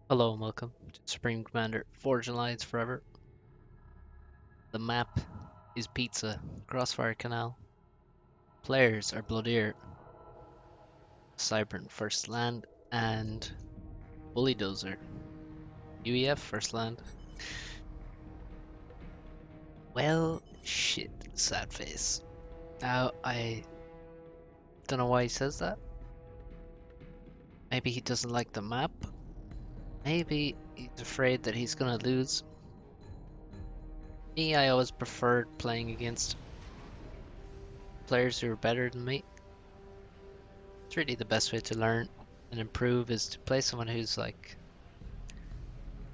Hello and welcome to Supreme Commander Forge Alliance Forever. The map is Pizza, Crossfire Canal. Players are Blodir, Cybern First Land, and BullyDozer. UEF First Land. Well, shit, sad face. Now, I don't know why he says that. Maybe he doesn't like the map. Maybe he's afraid that he's gonna lose. Me, I always preferred playing against players who are better than me. It's really the best way to learn and improve is to play someone who's like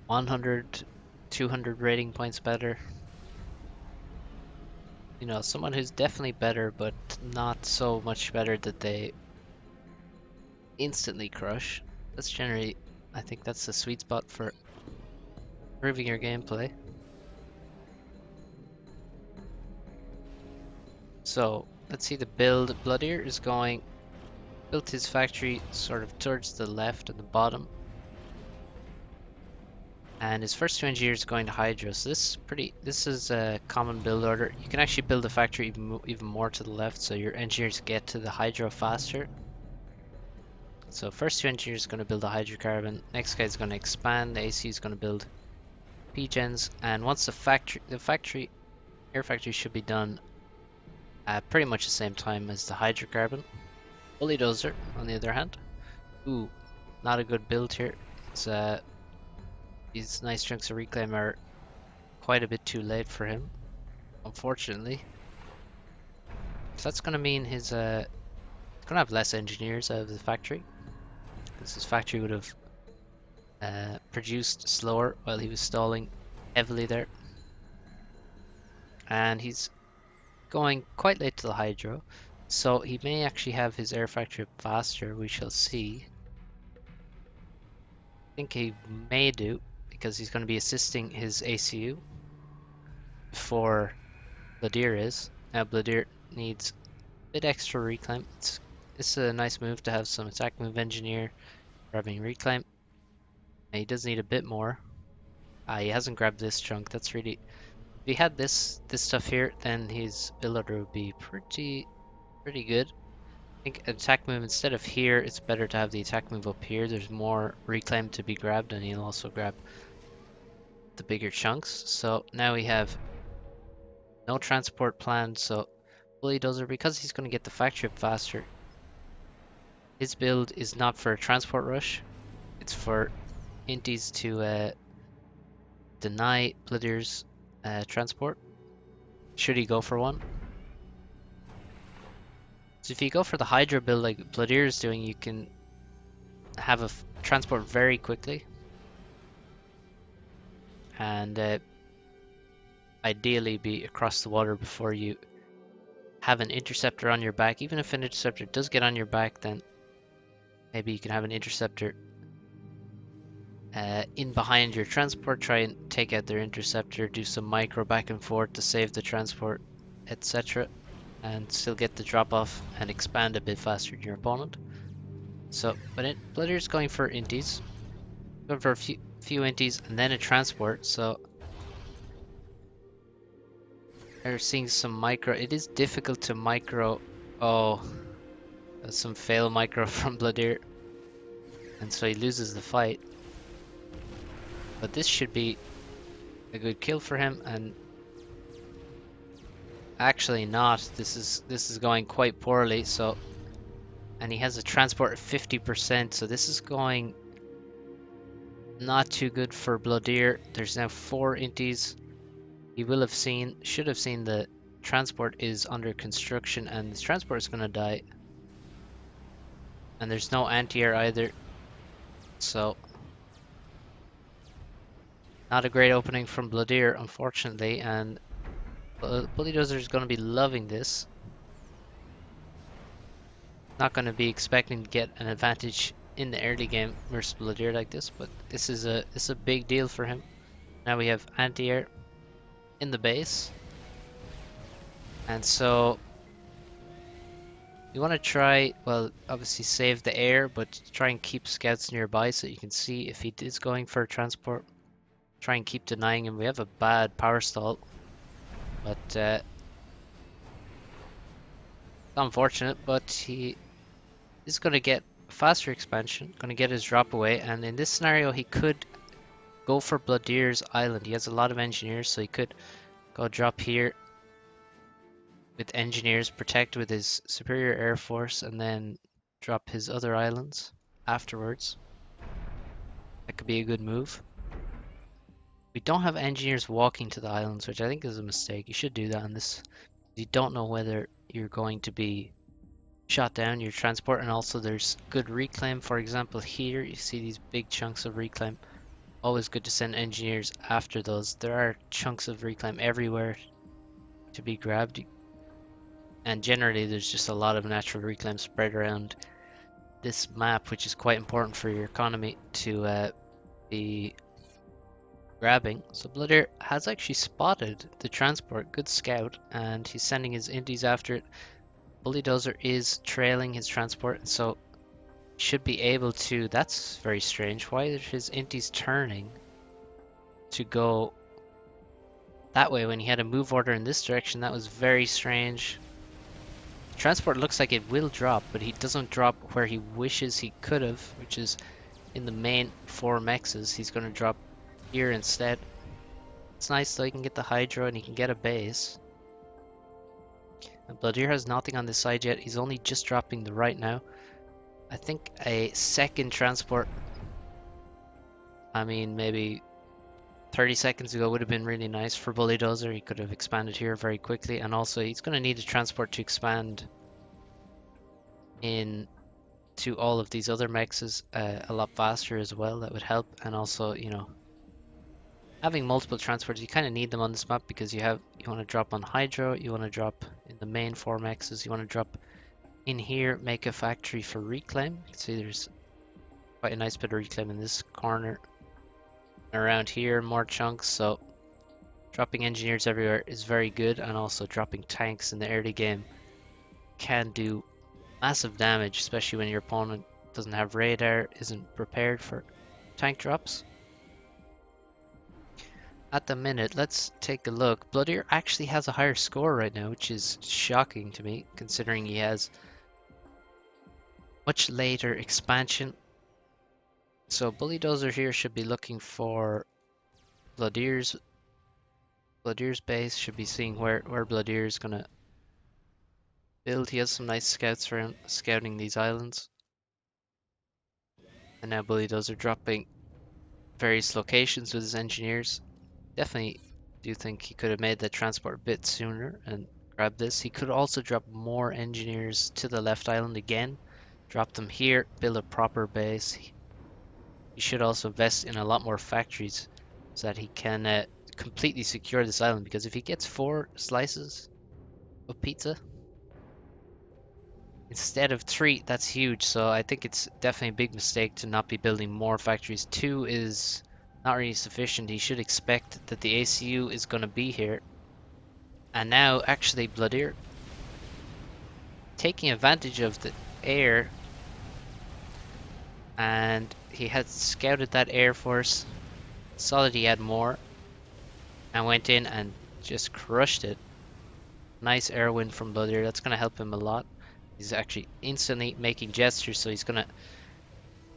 100, 200 rating points better. You know, someone who's definitely better, but not so much better that they instantly crush. That's generally, I think that's the sweet spot for improving your gameplay. So let's see the build. Blodir is built his factory sort of towards the left at the bottom. And his first two engineers are going to Hydro, so this is a common build order. You can actually build a factory even more to the left, so your engineers get to the Hydro faster. So first two engineers are going to build a hydrocarbon, next guy is going to expand, the AC is going to build P-gens, and once the air factory should be done at pretty much the same time as the hydrocarbon. BullyDozer, on the other hand, ooh, not a good build here. It's these nice chunks of reclaim are quite a bit too late for him, unfortunately. So that's going to mean he's going to have less engineers out of the factory, because his factory would have produced slower while he was stalling heavily there. And he's going quite late to the hydro, so he may actually have his air factory up faster. We shall see. I think he may do, because he's going to be assisting his ACU before Blodir is. Now Blodir needs a bit extra reclaim. It's a nice move to have some attack move engineer grabbing reclaim. And he does need a bit more. He hasn't grabbed this chunk. That's really, if he had this stuff here, then his build order would be pretty good. I think attack move, instead of here, it's better to have the attack move up here. There's more reclaim to be grabbed, and he'll also grab the bigger chunks. So now we have no transport planned, so BullyDozer, because he's going to get the factory up faster, his build is not for a transport rush. It's for inties to deny Blodir's transport, should he go for one. So if you go for the Hydra build like Blodir is doing, you can have a transport very quickly, and ideally be across the water before you have an interceptor on your back. Even if an interceptor does get on your back, then maybe you can have an interceptor in behind your transport, try and take out their interceptor, do some micro back and forth to save the transport, etc. And still get the drop off and expand a bit faster than your opponent. So, but Blodir's going for inties, going for a few inties and then a transport. So they're seeing some micro. It is difficult to micro. Oh, that's some fail micro from Blodir, and so he loses the fight. But this should be a good kill for him, and actually not. This is going quite poorly. So, and he has a transport at 50%. So this is going not too good for Blodir. There's now 4 inties. He should have seen the transport is under construction, and this transport is going to die. And there's no anti-air either. So, not a great opening from Blodir, unfortunately, and BullyDozer is going to be loving this. Not going to be expecting to get an advantage in the early game versus Blodir like this, but this is a big deal for him. Now we have anti-air in the base, and so You want to try, well, obviously save the air, but try and keep scouts nearby so you can see if he is going for transport. Try and keep denying him. We have a bad power stall, but unfortunate, but he is going to get faster expansion, going to get his drop away, and in this scenario he could go for Blodir's island. He has a lot of engineers, so he could go drop here with engineers, protect with his superior air force, and then drop his other islands afterwards. That could be a good move. We don't have engineers walking to the islands, which I think is a mistake. You should do that on this. You don't know whether you're going to be shot down your transport, and also there's good reclaim. For example, here you see these big chunks of reclaim. Always good to send engineers after those. There are chunks of reclaim everywhere to be grabbed, and generally there's just a lot of natural reclaim spread around this map, which is quite important for your economy to be grabbing. So Blodir has actually spotted the transport, good scout, and he's sending his indies after it. BullyDozer is trailing his transport, so should be able to. That's very strange. Why is his inties turning to go that way when he had a move order in this direction? That was very strange. Transport looks like it will drop, but he doesn't drop where he wishes he could have, which is in the main 4 mexes. He's going to drop here instead. It's nice though, he can get the hydro and he can get a base. And Blodir has nothing on this side yet. He's only just dropping the right now. I think a second transport, I mean maybe 30 seconds ago, would have been really nice for BullyDozer. He could have expanded here very quickly, and also he's going to need a transport to expand in to all of these other mexes a lot faster as well. That would help. And also, you know, having multiple transports, you kind of need them on this map because you want to drop on hydro, you want to drop in the main 4 mexes, you want to drop in here, make a factory for reclaim. You can see there's quite a nice bit of reclaim in this corner. Around here, more chunks, so dropping engineers everywhere is very good, and also dropping tanks in the early game can do massive damage, especially when your opponent doesn't have radar, isn't prepared for tank drops. At the minute, let's take a look. Blodir actually has a higher score right now, which is shocking to me, considering he has much later expansion. So BullyDozer here should be looking for Blodir's base, should be seeing where Blodir is gonna build. He has some nice scouts around scouting these islands. And now BullyDozer dropping various locations with his engineers. Definitely do think he could have made the transport a bit sooner and grabbed this. He could also drop more engineers to the left island again. Drop them here, build a proper base. He should also invest in a lot more factories so that he can completely secure this island, because if he gets 4 slices of pizza instead of 3, that's huge. So I think it's definitely a big mistake to not be building more factories. 2 is not really sufficient. He should expect that the ACU is going to be here. And now actually Blodir taking advantage of the air, and he had scouted that air force, saw that he had more, and went in and just crushed it. Nice air win from Blodir. That's going to help him a lot. He's actually instantly making gestures, so he's going to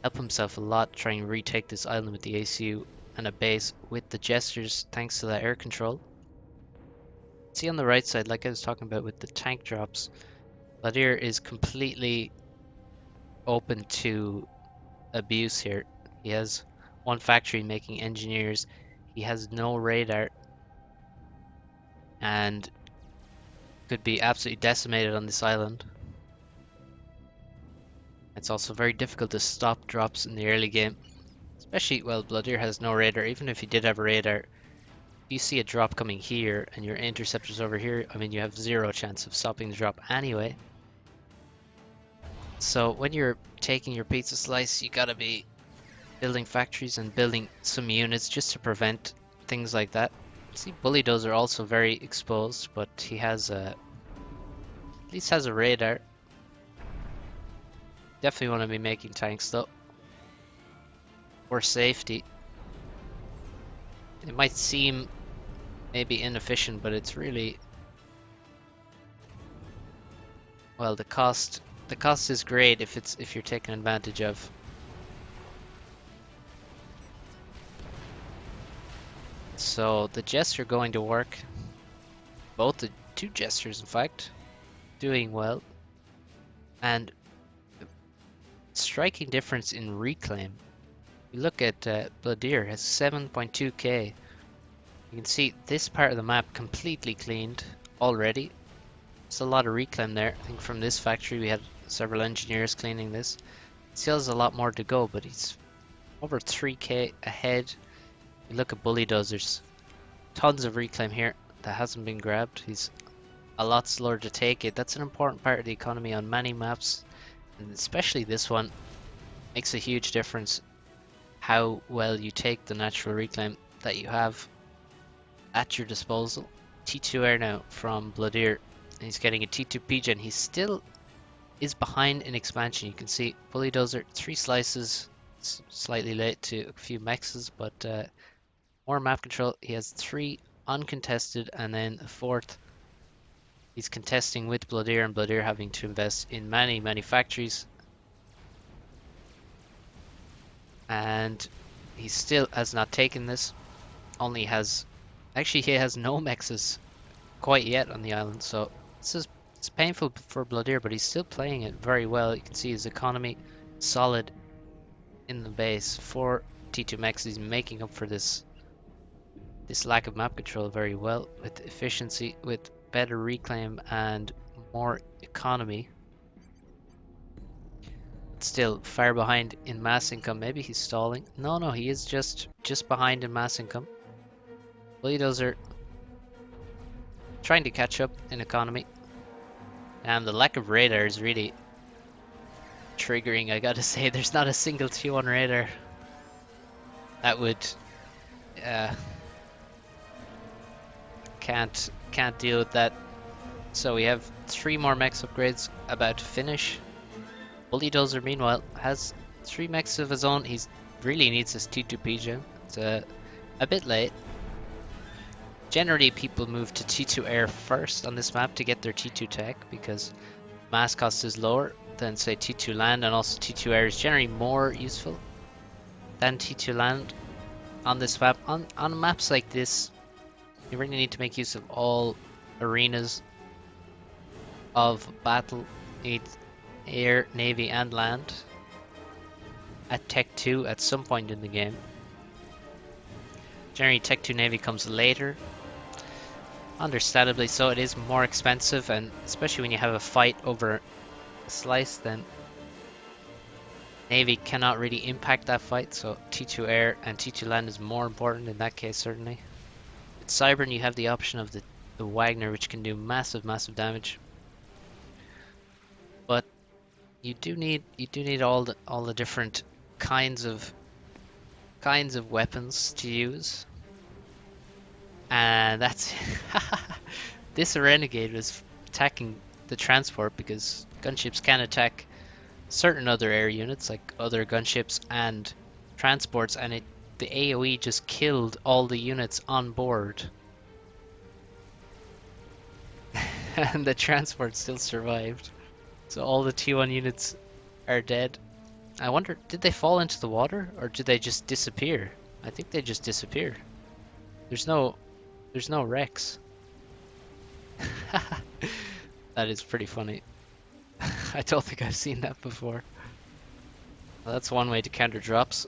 help himself a lot, trying to retake this island with the ACU and a base with the gestures, thanks to that air control. See on the right side, like I was talking about with the tank drops, Blodir is completely open to abuse here. He has 1 factory making engineers. He has no radar and could be absolutely decimated on this island. It's also very difficult to stop drops in the early game, especially, well, Blodir has no radar. Even if he did have a radar, if you see a drop coming here and your interceptor's over here, I mean, you have 0 chance of stopping the drop anyway. So when you're taking your pizza slice, you gotta be building factories and building some units just to prevent things like that. See, BullyDozer also very exposed, but he has at least has a radar. Definitely want to be making tanks though, for safety. It might seem maybe inefficient, but it's really, well, the cost is great if you're taken advantage of. So the jests are going to work. Both the two jesters, in fact, doing well. And striking difference in reclaim. You look at Blodir has 7.2k. You can see this part of the map completely cleaned already. There's a lot of reclaim there. I think from this factory we had several engineers cleaning this. Still has a lot more to go, but he's over 3k ahead. You look at BullyDozers. Tons of reclaim here that hasn't been grabbed. He's a lot slower to take it. That's an important part of the economy on many maps, and especially this one. Makes a huge difference how well you take the natural reclaim that you have at your disposal. T2 air now from Blodir. He's getting a T2 PGen. He still is behind in expansion. You can see BullyDozer 3 slices. It's slightly late to a few mexes, but more map control. He has 3 uncontested, and then a 4th he's contesting with Blodir, and Blodir having to invest in many factories. And he still has not taken this. Only has, actually he has no mexes quite yet on the island, so it's painful for Blodir, but he's still playing it very well. You can see his economy solid in the base. 4 T2 mexes, he's making up for this lack of map control very well with efficiency, with better reclaim and more economy. Still far behind in mass income. Maybe he's stalling. No, he is just behind in mass income. BullyDozer trying to catch up in economy. And the lack of radar is really triggering, I gotta say. There's not a single T1 radar that would can't deal with that. So we have 3 more mechs upgrades about to finish. BullyDozer meanwhile has 3 mechs of his own. He really needs his T2 PGen. It's a bit late. Generally people move to T2 air first on this map to get their T2 tech, because mass cost is lower than say T2 land, and also T2 air is generally more useful than T2 land on this map. On maps like this, you really need to make use of all arenas of battle. You need air, navy, and land at Tech 2 at some point in the game. Generally Tech 2 navy comes later, understandably so. It is more expensive, and especially when you have a fight over a slice, then navy cannot really impact that fight, so T2 air and T2 land is more important in that case, certainly. With Cybern you have the option of the Wagner, which can do massive damage, but you do need all the different kinds of weapons to use. And that's this Renegade was attacking the transport, because gunships can attack certain other air units like other gunships and transports, and the AoE just killed all the units on board. And the transport still survived. So all the T1 units are dead. I wonder, did they fall into the water or did they just disappear? I think they just disappear. There's no wrecks. That is pretty funny. I don't think I've seen that before. Well, that's one way to counter drops.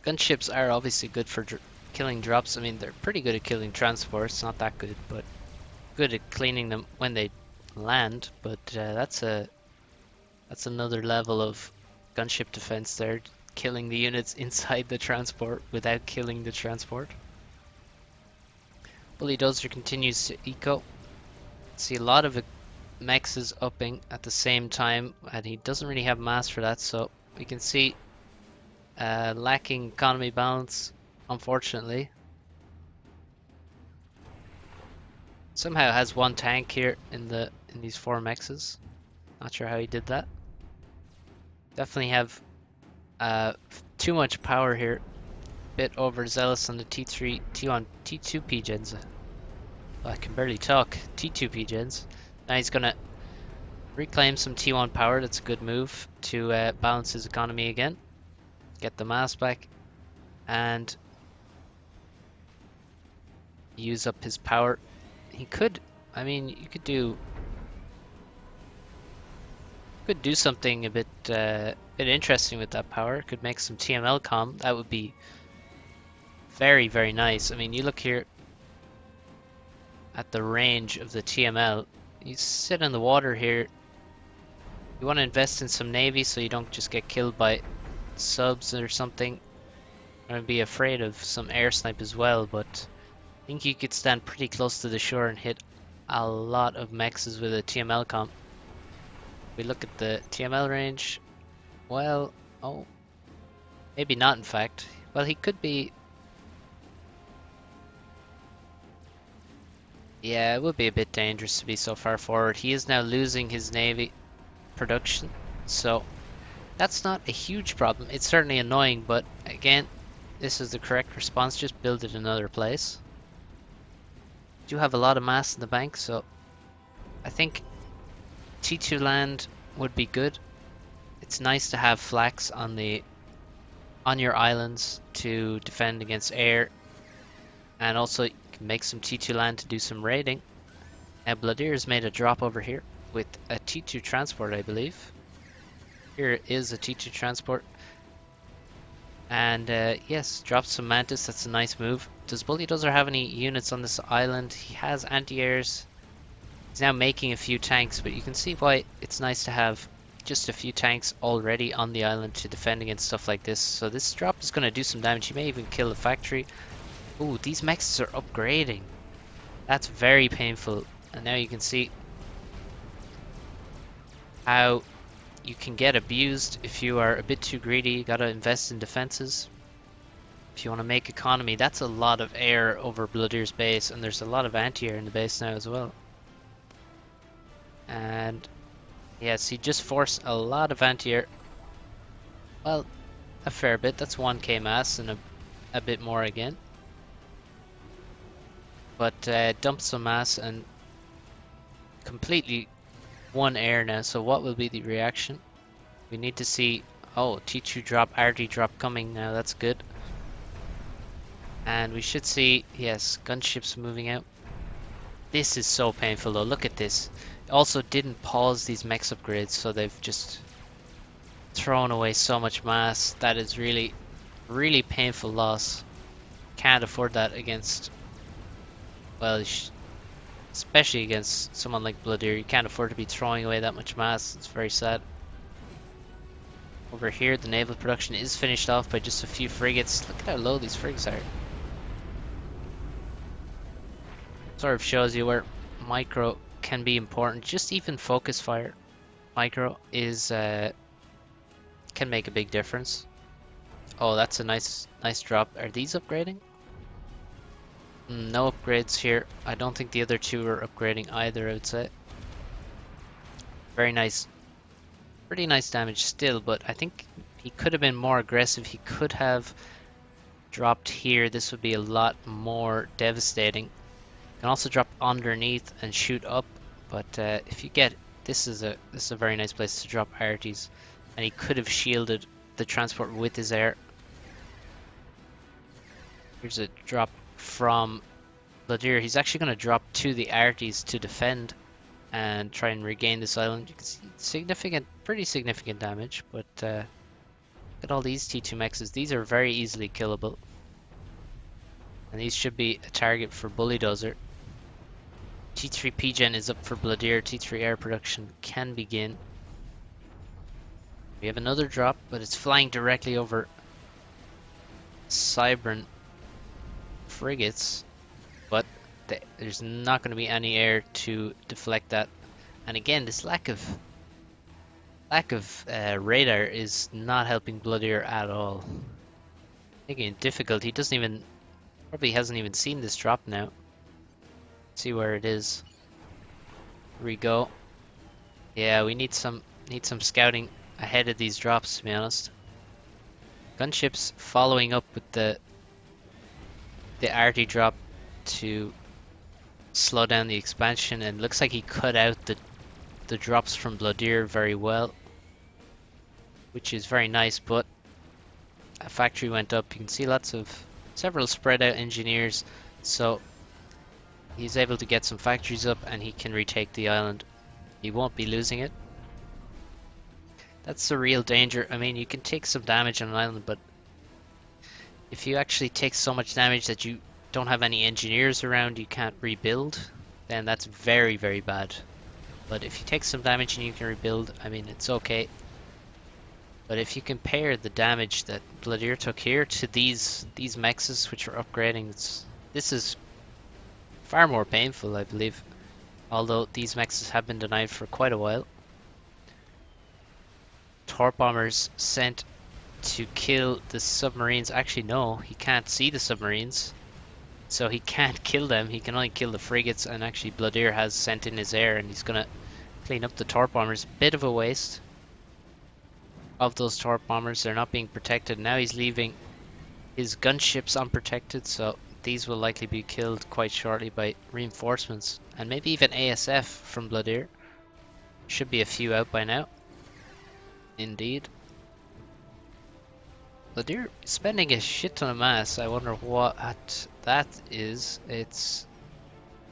Gunships are obviously good for killing drops. I mean, they're pretty good at killing transports. Not that good, but good at cleaning them when they land. But that's another level of gunship defense there, killing the units inside the transport without killing the transport. BullyDozer continues to eco. See a lot of mechs is upping at the same time, and he doesn't really have mass for that, so we can see lacking economy balance, unfortunately. Somehow has 1 tank here in these 4 mexes. Not sure how he did that. Definitely have too much power here. Bit overzealous on the T3, T1, T2 P-gens. I can barely talk. T2 P-gens. Now he's gonna reclaim some T1 power. That's a good move to balance his economy again. Get the mass back and use up his power. He could, I mean, you could do something a bit interesting with that power. Could make some TML com. That would be very, very nice. I mean, you look here at the range of the TML. You sit in the water here. You want to invest in some navy so you don't just get killed by subs or something. I'm gonna be afraid of some air snipe as well, but I think you could stand pretty close to the shore and hit a lot of mexes with a TML comp. We look at the TML range. Well, oh, maybe not in fact. Well, he could be. Yeah, it would be a bit dangerous to be so far forward. He is now losing his navy production, so that's not a huge problem. It's certainly annoying, but again, this is the correct response. Just build it another place. Do have a lot of mass in the bank, so I think T2 land would be good. It's nice to have flax on your islands to defend against air, and also you can make some T2 land to do some raiding. Now Blodir has made a drop over here with a T2 transport, I believe. Here is a T2 transport, and yes, drops some mantis. That's a nice move. Does BullyDozer have any units on this island? He has anti-airs. He's now making a few tanks, but you can see why it's nice to have just a few tanks already on the island to defend against stuff like this. So this drop is going to do some damage. He may even kill the factory. Ooh, these mechs are upgrading. That's very painful. And now you can see how you can get abused if you are a bit too greedy. You got to invest in defenses. If you want to make economy, that's a lot of air over Blodir's base, and there's a lot of anti-air in the base now as well. And yes, he just forced a lot of anti-air. Well, a fair bit. That's 1k mass and a bit more again. But dump some mass and completely one air now. So what will be the reaction? We need to see. Oh, T2 drop, RD drop coming now. That's good. And we should see, yes, gunships moving out. This is so painful though. Look at this. Also didn't pause these mechs upgrades, so they've just thrown away so much mass. That is really, really painful loss. Can't afford that against, well, especially against someone like Blodir. You can't afford to be throwing away that much mass. It's very sad. Over here, the naval production is finished off by just a few frigates. Look at how low these frigates are. Sort of shows you where micro can be important. Just even focus fire micro is can make a big difference. Oh, that's a nice drop. Are these upgrading? No upgrades here. I don't think the other two are upgrading either, I would say. Very nice. Pretty nice damage still, but I think he could have been more aggressive. He could have dropped here. This would be a lot more devastating. Can also drop underneath and shoot up, but if you get this is a very nice place to drop arties, and he could have shielded the transport with his air. Here's a drop from Blodir. He's actually going to drop to the arties to defend and try and regain this island. You can see significant, pretty significant damage, but look at all these T2 mexes. These are very easily killable, and these should be a target for BullyDozer. T3 P-gen is up for Blodir. T3 air production can begin. We have another drop, but it's flying directly over Cybran frigates, but there's not going to be any air to deflect that. And again, this lack of radar is not helping Blodir at all. Making it difficult. He doesn't even, probably hasn't even seen this drop now. See where it is. Here we go. Yeah, we need some scouting ahead of these drops, to be honest. Gunship's following up with the arty drop to slow down the expansion, and looks like he cut out the drops from Blodir very well, which is very nice. But a factory went up. You can see several spread out engineers, so he's able to get some factories up and he can retake the island. He won't be losing it. That's the real danger. I mean, you can take some damage on an island, but if you actually take so much damage that you don't have any engineers around, you can't rebuild, then that's very, very bad. But if you take some damage and you can rebuild, I mean, it's okay. But if you compare the damage that Blodir took here to these mexes which are upgrading, this is far more painful, I believe. Although these mexes have been denied for quite a while. Torp bombers sent to kill the submarines. Actually, no, he can't see the submarines, so he can't kill them. He can only kill the frigates, and actually Blodir has sent in his air, and he's gonna clean up the torp bombers. Bit of a waste of those torp bombers. They're not being protected. Now he's leaving his gunships unprotected, so these will likely be killed quite shortly by reinforcements, and maybe even ASF from Blodir. Should be a few out by now. Indeed. Blodir spending a shit ton of mass. I wonder what that is.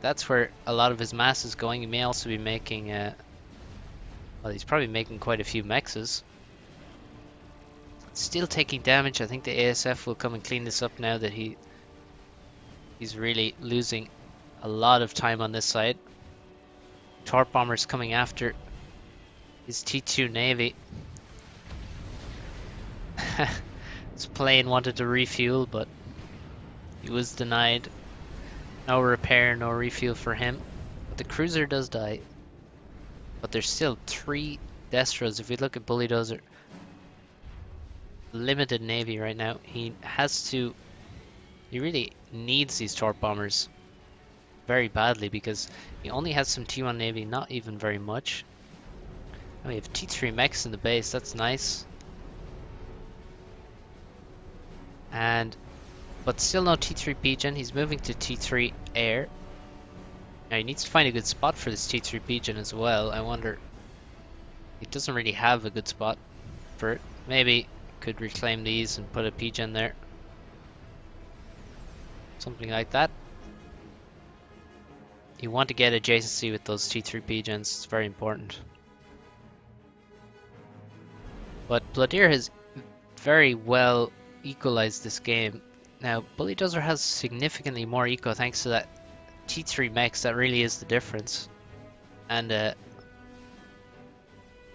That's where a lot of his mass is going. He may also be making well, he's probably making quite a few mexes. Still taking damage. I think the ASF will come and clean this up now that he's really losing a lot of time on this side. Torp bombers coming after his T2 Navy. His plane wanted to refuel, but he was denied. No repair, no refuel for him. But the cruiser does die. But there's still 3 Destros. If we look at BullyDozer, limited navy right now. He really needs these torp bombers very badly because he only has some T1 navy, not even very much. And we have T3 mechs in the base. That's nice. But still no T3 Pigeon. He's moving to T3 Air. Now he needs to find a good spot for this T3 Pigeon as well. I wonder. He doesn't really have a good spot for it. Maybe could reclaim these and put a Pigeon there. Something like that. You want to get adjacency with those T3 Pigeons. It's very important. But Blodir has very well equalized this game. Now, BullyDozer has significantly more eco thanks to that T3 mechs. That really is the difference. And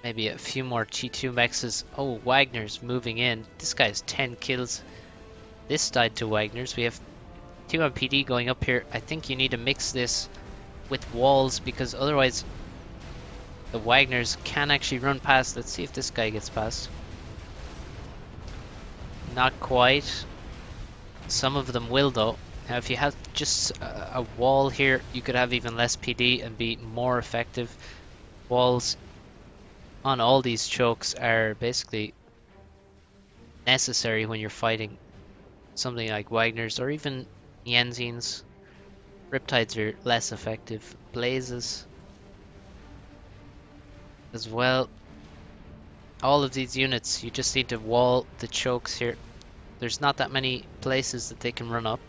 maybe a few more T2 mechs. Oh, Wagner's moving in. This guy has 10 kills. This died to Wagner's. We have T1 PD going up here. I think you need to mix this with walls because otherwise the Wagners can actually run past. Let's see if this guy gets past. Not quite. Some of them will though. Now if you have just a wall here, you could have even less PD and be more effective. Walls on all these chokes are basically necessary when you're fighting something like Wagner's or even Yenzines. Riptides are less effective. Blazes as well. All of these units, you just need to wall the chokes here. There's not that many places that they can run up.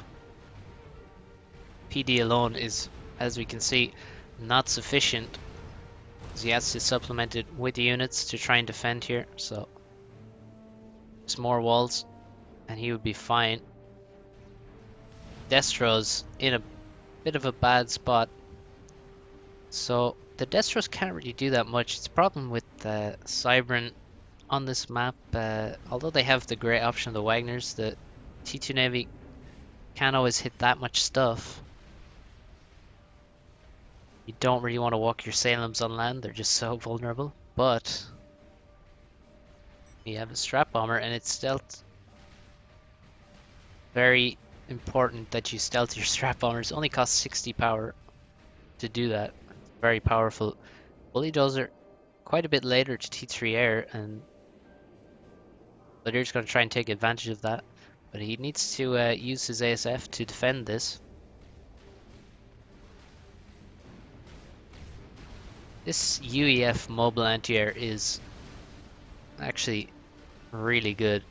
PD alone is, as we can see, not sufficient. So he has to supplement it with units to try and defend here. So there's more walls and he would be fine. Destro's in a bit of a bad spot. So the Destros can't really do that much. It's a problem with Cybran on this map. Although they have the great option of the Wagners, the T2 Navy can't always hit that much stuff. You don't really want to walk your Salems on land. They're just so vulnerable. But you have a strap bomber and it's stealth. Very important that you stealth your strap bombers. Only costs 60 power to do that. Very powerful. BullyDozer quite a bit later to T3 air, and Blodir's going to try and take advantage of that. But he needs to use his ASF to defend this. This UEF mobile anti-air is actually really good.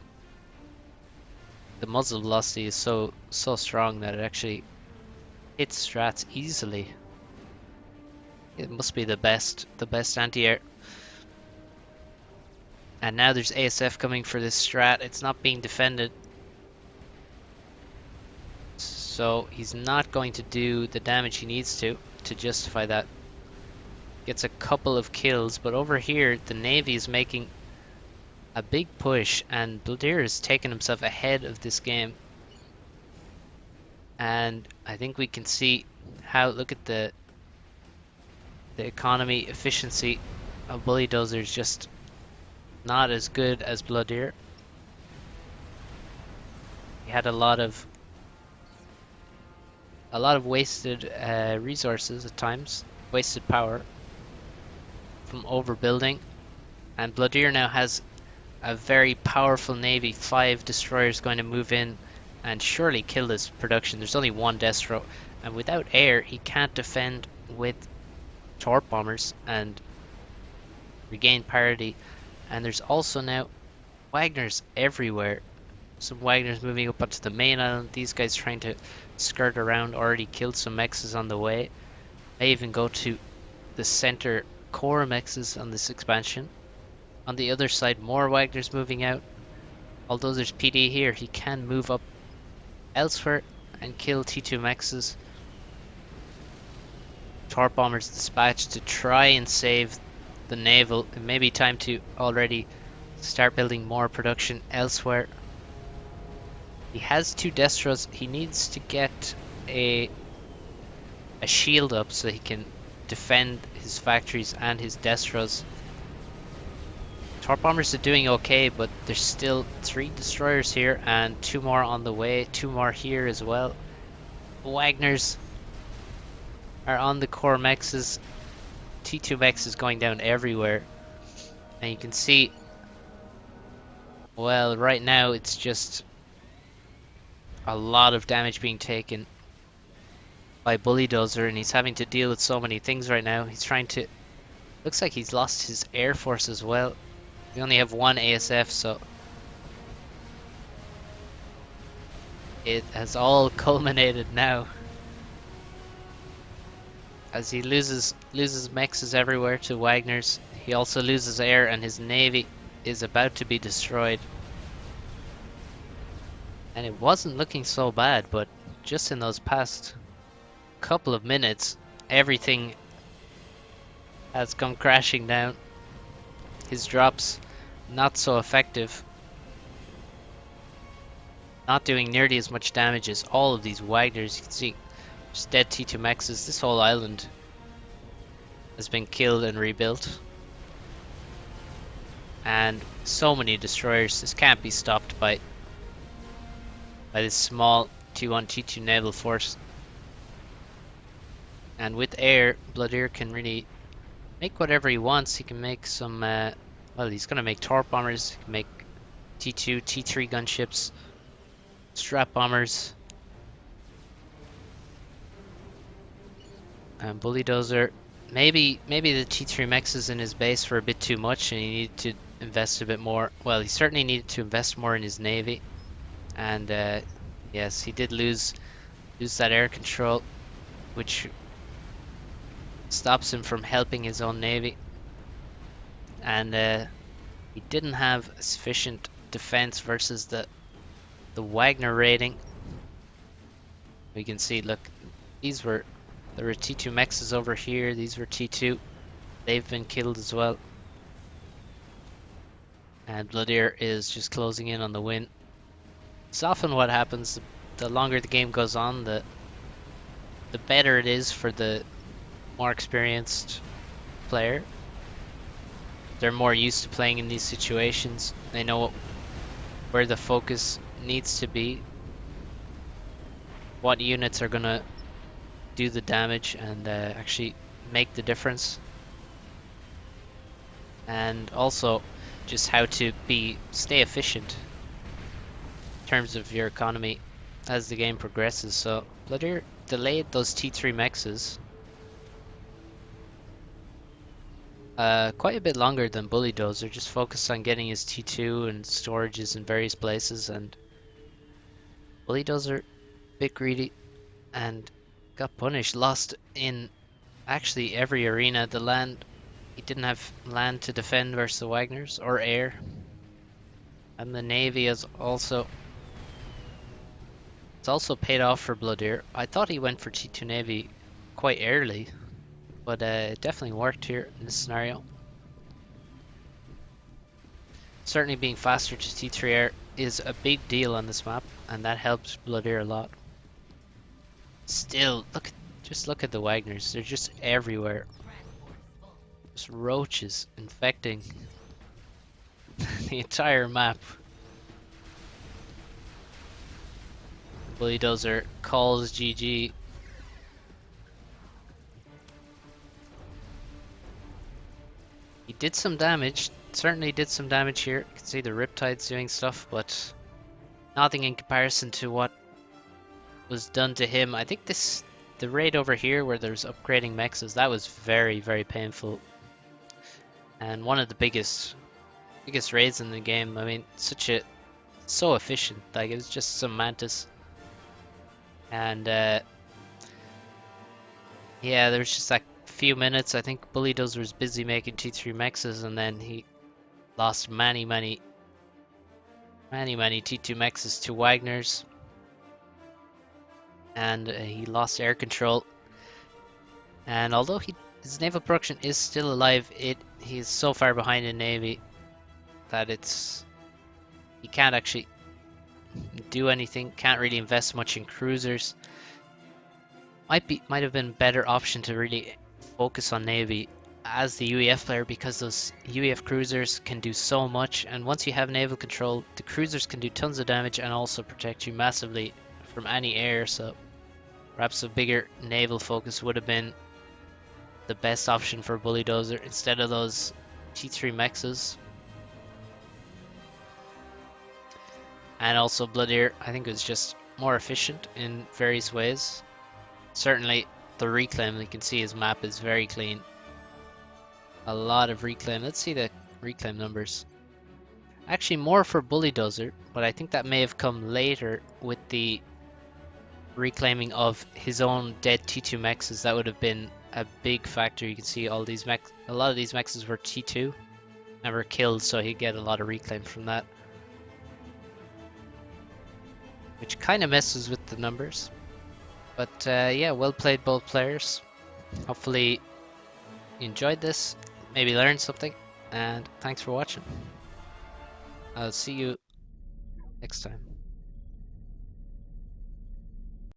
The muzzle velocity is so strong that it actually hits strats easily. It must be the best anti-air. And now there's ASF coming for this strat. It's not being defended. So he's not going to do the damage he needs to justify that. Gets a couple of kills, but over here the Navy is making a big push, and Blodir is taking himself ahead of this game. And I think we can see how, look at the economy efficiency of BullyDozer is just not as good as Blodir. He had a lot of wasted resources at times, wasted power from overbuilding, and Blodir now has a very powerful navy. 5 destroyers going to move in and surely kill this production. There's only 1 destro, and without air he can't defend with torp bombers and regain parity. And there's also now Wagners everywhere. Some Wagners moving up onto the main island. These guys trying to skirt around. Already killed some mexes on the way. May even go to the center core mexes on this expansion. On the other side, more Wagners moving out. Although there's PD here, he can move up elsewhere and kill T2 mexes. Torp bombers dispatched to try and save the naval. It may be time to already start building more production elsewhere. He has 2 destros. He needs to get a shield up so he can defend his factories and his destros. Torp bombers are doing okay, but there's still 3 destroyers here and 2 more on the way. 2 more here as well. Wagners are on the core mexes. T2 mex is going down everywhere, and you can see, well, right now it's just a lot of damage being taken by BullyDozer, and he's having to deal with so many things right now. He's trying to, looks like he's lost his air force as well. We only have 1 ASF, so it has all culminated now as he loses mexes everywhere to Wagners. He also loses air, and his navy is about to be destroyed. And it wasn't looking so bad, but just in those past couple of minutes, everything has come crashing down. His drops not so effective, not doing nearly as much damage as all of these Wagners. You can see just dead T2 mexes. This whole island has been killed and rebuilt, and so many destroyers. This can't be stopped by this small T1 T2 naval force. And with air, Blodir can really make whatever he wants. He can make some well, he's gonna make torp bombers. He can make T2 T3 gunships, strap bombers. And BullyDozer, maybe the T3 mexes in his base were a bit too much, and he needed to invest a bit more. Well, he certainly needed to invest more in his navy, and yes, he did lose that air control, which stops him from helping his own navy. And he didn't have sufficient defense versus the Wagner raiding. We can see, look, there were T2 mexes over here. These were T2. They've been killed as well. And Blodir is just closing in on the win. It's often what happens. The longer the game goes on, the better it is for the more experienced player. They're more used to playing in these situations. They know where the focus needs to be, what units are gonna do the damage and actually make the difference. and also just how to stay efficient in terms of your economy as the game progresses. So Blodir delayed those T3 mexes quite a bit longer than BullyDozer, just focused on getting his T2 and storages in various places, and BullyDozer, bit greedy, and got punished. Lost in actually every arena. The land, he didn't have land to defend versus the Wagners, or air. And the Navy is also, it's also paid off for Blodir. I thought he went for T2 Navy quite early, but it definitely worked here in this scenario. Certainly being faster to T3 air is a big deal on this map, and that helps Blodir a lot. Still, just look at the Wagners. They're just everywhere. Just roaches infecting the entire map. BullyDozer calls GG. He did some damage. Certainly did some damage here. You can see the Riptide's doing stuff, but nothing in comparison to what was done to him. I think the raid over here where there's upgrading mexes, that was very, very painful. And one of the biggest raids in the game. I mean, so efficient. Like, it was just some Mantis. And yeah, there was just like a few minutes. I think BullyDozer was busy making T3 mexes, and then he lost many T2 mexes to Wagners. And he lost air control. And although his naval production is still alive, he's so far behind in Navy that he can't actually do anything, can't really invest much in cruisers. Might have been a better option to really focus on Navy as the UEF player, because those UEF cruisers can do so much, and once you have naval control, the cruisers can do tons of damage and also protect you massively from any air. So perhaps a bigger naval focus would have been the best option for BullyDozer instead of those T3 mexes. And also Blodir, I think, was just more efficient in various ways. Certainly the reclaim, you can see his map is very clean. A lot of reclaim. Let's see the reclaim numbers. Actually more for BullyDozer, but I think that may have come later with the reclaiming of his own dead T2 mexes. That would have been a big factor. You can see a lot of these mexes were T2, never killed, so he'd get a lot of reclaim from that, which kind of messes with the numbers. But yeah, well played both players. Hopefully you enjoyed this, maybe learned something, and thanks for watching. I'll see you next time.